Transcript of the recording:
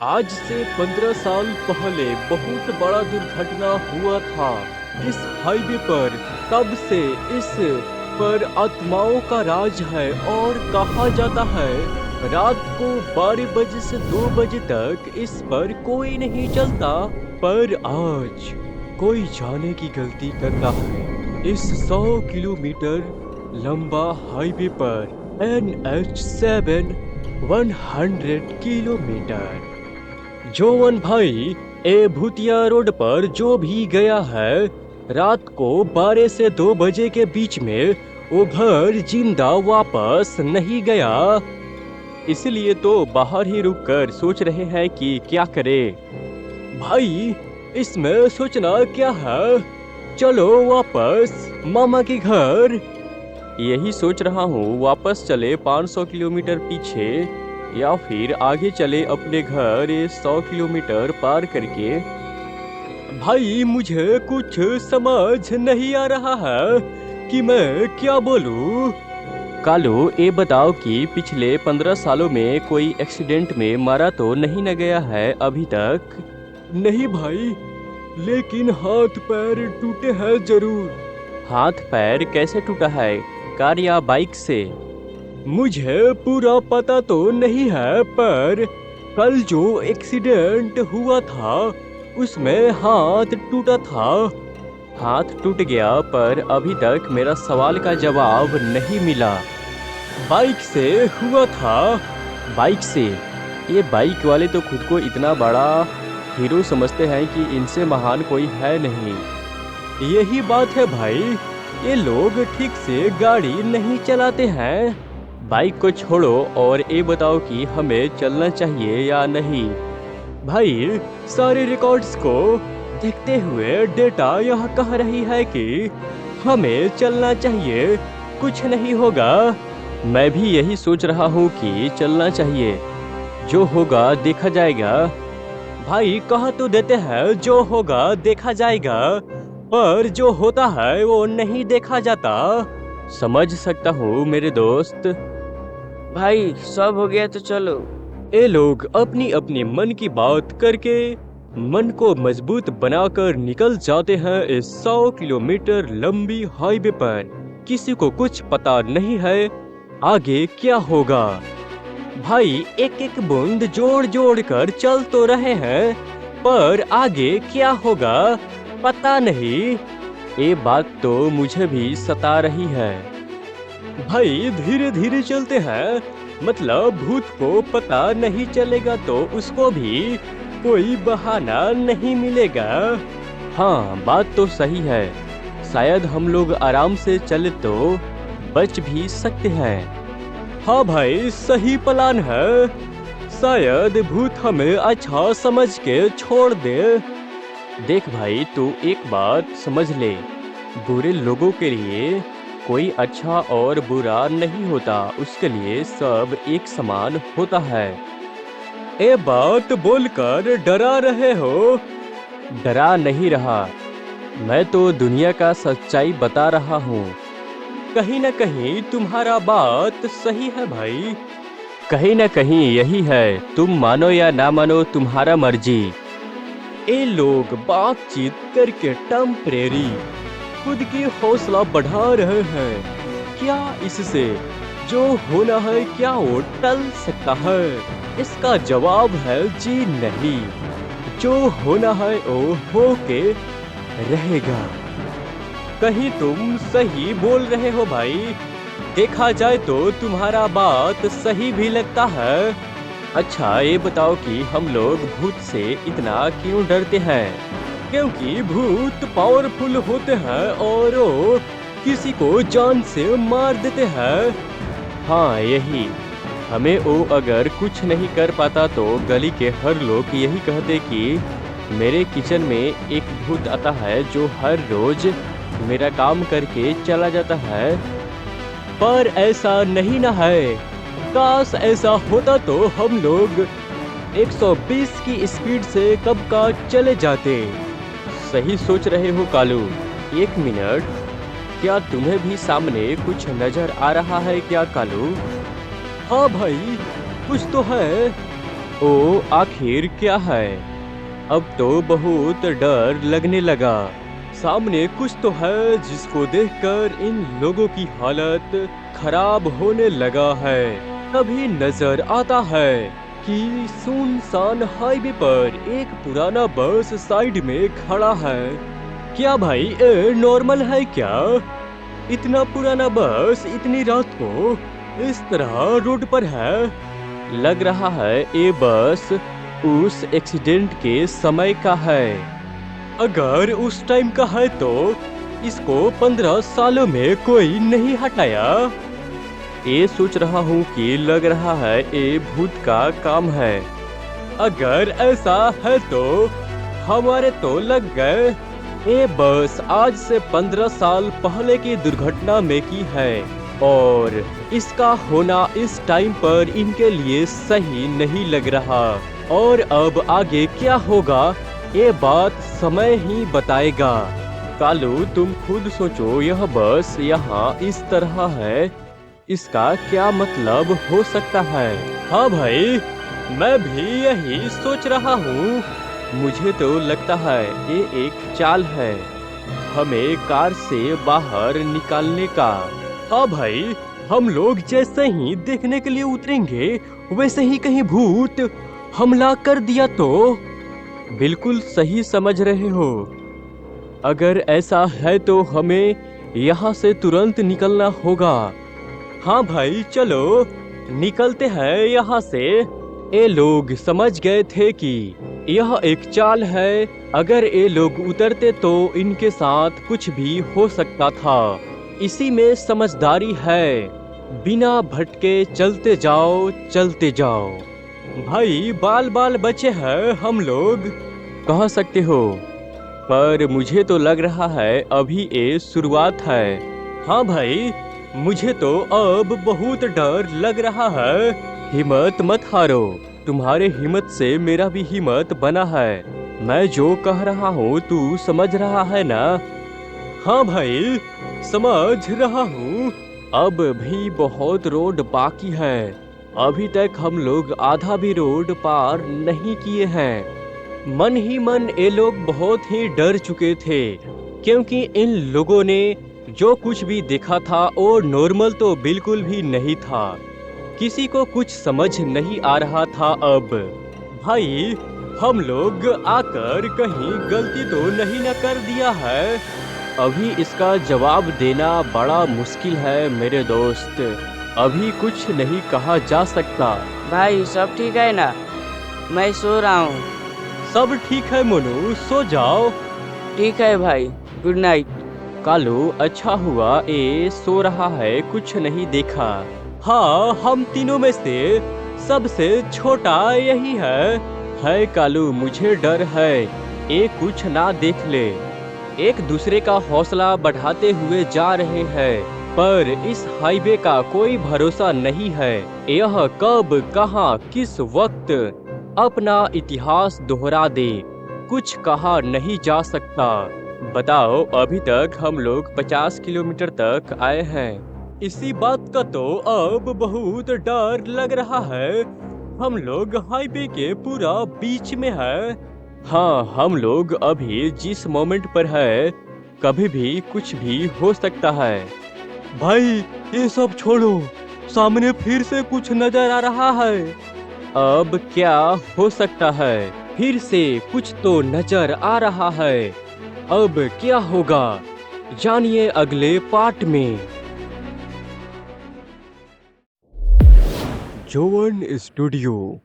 आज से 15 साल पहले बहुत बड़ा दुर्घटना हुआ था इस हाईवे पर। तब से इस पर आत्माओं का राज है और कहा जाता है रात को 12 बजे से 2 बजे तक इस पर कोई नहीं चलता। पर आज कोई जाने की गलती करता है इस 100 किलोमीटर लंबा हाईवे पर। NH7 100 kilometre. जोवन भाई, ए भूतिया रोड पर जो भी गया है रात को 12 से 2 बजे के बीच में, वो घर जिंदा वापस नहीं गया। इसलिए तो बाहर ही रुककर सोच रहे हैं कि क्या करें। भाई, इसमें सोचना क्या है, चलो वापस मामा के घर। यही सोच रहा हूँ, वापस चले 500 किलोमीटर पीछे या फिर आगे चले अपने घर 100 किलोमीटर पार करके। भाई, मुझे कुछ समझ नहीं आ रहा है कि मैं क्या बोलूं। कालू, ये बताओ कि पिछले 15 सालों में कोई एक्सीडेंट में मारा तो नहीं न गया है अभी तक? नहीं भाई, लेकिन हाथ पैर टूटे हैं जरूर। हाथ पैर कैसे टूटा है, कार या बाइक से? मुझे पूरा पता तो नहीं है, पर कल जो एक्सीडेंट हुआ था उसमें हाथ टूटा था। हाथ टूट गया, पर अभी तक मेरा सवाल का जवाब नहीं मिला। बाइक से हुआ था। बाइक से? ये बाइक वाले तो खुद को इतना बड़ा हीरो समझते हैं कि इनसे महान कोई है नहीं। यही बात है भाई, ये लोग ठीक से गाड़ी नहीं चलाते हैं। बाइक को छोड़ो और ये बताओ कि हमें चलना चाहिए या नहीं। भाई, सारे रिकॉर्ड्स को देखते हुए डेटा यह कह रही है कि हमें चलना चाहिए, कुछ नहीं होगा। मैं भी यही सोच रहा हूँ कि चलना चाहिए, जो होगा देखा जाएगा। भाई, कह तो देते हैं जो होगा देखा जाएगा, पर जो होता है वो नहीं देखा जाता। समझ सकता हूँ मेरे दोस्त। भाई, सब हो गया तो चलो। ये लोग अपनी अपनी मन की बात करके मन को मजबूत बनाकर निकल जाते हैं इस 100 किलोमीटर लंबी हाईवे पर। किसी को कुछ पता नहीं है आगे क्या होगा। भाई, एक एक बूंद जोड़ जोड़ कर चल तो रहे हैं, पर आगे क्या होगा पता नहीं। ये बात तो मुझे भी सता रही है। भाई, धीरे धीरे चलते हैं, मतलब भूत को पता नहीं चलेगा तो उसको भी कोई बहाना नहीं मिलेगा। हाँ, बात तो सही है। शायद हम लोग आराम से चले तो बच भी सकते हैं। हाँ भाई, सही प्लान है। शायद भूत हमें अच्छा समझ के छोड़ दे। देख भाई, तू एक बात समझ ले, बुरे लोगों के लिए कोई अच्छा और बुरा नहीं होता, उसके लिए सब एक समान होता है। ये बात बोलकर डरा रहे हो? डरा नहीं रहा, मैं तो दुनिया का सच्चाई बता रहा हूँ। कहीं न कहीं तुम्हारा बात सही है भाई। कहीं न कहीं यही है, तुम मानो या ना मानो तुम्हारा मर्जी। ये लोग बातचीत करके टेम्परेरी खुद की हौसला बढ़ा रहे हैं। क्या इससे जो होना है क्या वो टल सकता है? इसका जवाब है जी नहीं। जो होना है वो होके रहेगा। कहीं तुम सही बोल रहे हो भाई। देखा जाए तो तुम्हारा बात सही भी लगता है। अच्छा, ये बताओ कि हम लोग भूत से इतना क्यों डरते हैं? क्योंकि भूत पावरफुल होते हैं और वो किसी को जान से मार देते हैं। हाँ, यही। हमें वो अगर कुछ नहीं कर पाता तो गली के हर लोग यही कहते कि मेरे किचन में एक भूत आता है जो हर रोज मेरा काम करके चला जाता है। पर ऐसा नहीं ना है। काश ऐसा होता तो हम लोग 120 की स्पीड से कब का चले जाते। सही सोच रहे हो कालू। एक मिनट, क्या तुम्हें भी सामने कुछ नजर आ रहा है क्या कालू? हाँ भाई, कुछ तो है। ओ आखिर क्या है? अब तो बहुत डर लगने लगा। सामने कुछ तो है जिसको देखकर इन लोगों की हालत खराब होने लगा है। तभी नजर आता है कि सुनसान हाईवे पर एक पुराना बस साइड में खड़ा है। क्या भाई ये नॉर्मल है क्या? इतना पुराना बस इतनी रात को इस तरह रोड पर है। लग रहा है ये बस उस एक्सीडेंट के समय का है। अगर उस टाइम का है तो इसको 15 सालों में कोई नहीं हटाया। ये सोच रहा हूँ कि लग रहा है ये भूत का काम है। अगर ऐसा है तो हमारे तो लग गए। ये बस आज से 15 साल पहले की दुर्घटना में की है और इसका होना इस टाइम पर इनके लिए सही नहीं लग रहा। और अब आगे क्या होगा ये बात समय ही बताएगा। कालू तुम खुद सोचो, यह बस यहाँ इस तरह है, इसका क्या मतलब हो सकता है? हाँ भाई, मैं भी यही सोच रहा हूँ। मुझे तो लगता है ये एक चाल है हमें कार से बाहर निकालने का। हाँ भाई, हम लोग जैसे ही देखने के लिए उतरेंगे वैसे ही कहीं भूत हमला कर दिया तो? बिल्कुल सही समझ रहे हो। अगर ऐसा है तो हमें यहाँ से तुरंत निकलना होगा। हाँ भाई चलो निकलते हैं यहाँ से। ये लोग समझ गए थे कि यह एक चाल है। अगर ये लोग उतरते तो इनके साथ कुछ भी हो सकता था। इसी में समझदारी है। बिना भटके चलते जाओ चलते जाओ। भाई बाल बाल बचे हैं हम लोग, कह सकते हो, पर मुझे तो लग रहा है अभी ये शुरुआत है। हाँ भाई, मुझे तो अब बहुत डर लग रहा है। हिम्मत मत हारो, तुम्हारे हिम्मत से मेरा भी हिम्मत बना है। मैं जो कह रहा हूँ तू समझ रहा है ना? हाँ भाई समझ रहा हूँ। अब भी बहुत रोड बाकी है। अभी तक हम लोग आधा भी रोड पार नहीं किए हैं। मन ही मन ये लोग बहुत ही डर चुके थे, क्योंकि इन लोगों ने जो कुछ भी देखा था वो नॉर्मल तो बिल्कुल भी नहीं था। किसी को कुछ समझ नहीं आ रहा था। अब भाई हम लोग आकर कहीं गलती तो नहीं न कर दिया है? अभी इसका जवाब देना बड़ा मुश्किल है मेरे दोस्त। अभी कुछ नहीं कहा जा सकता। भाई सब ठीक है ना? मैं सो रहा हूँ। सब ठीक है मोनू, सो जाओ। ठीक है भाई, गुड नाइट। कालू अच्छा हुआ ये सो रहा है, कुछ नहीं देखा। हाँ, हम तीनों में से सबसे छोटा यही है कालू, मुझे डर है ये कुछ ना देख ले। एक दूसरे का हौसला बढ़ाते हुए जा रहे हैं, पर इस हाईवे का कोई भरोसा नहीं है। यह कब कहां किस वक्त अपना इतिहास दोहरा दे, कुछ कहा नहीं जा सकता। बताओ, अभी तक हम लोग 50 किलोमीटर तक आए हैं। इसी बात का तो अब बहुत डर लग रहा है। हम लोग हाईवे के पूरा बीच में है। हाँ, हम लोग अभी जिस मोमेंट पर है कभी भी कुछ भी हो सकता है। भाई ये सब छोड़ो, सामने फिर से कुछ नजर आ रहा है। अब क्या हो सकता है? फिर से कुछ तो नजर आ रहा है। अब क्या होगा जानिए अगले पार्ट में। जोवन स्टूडियो।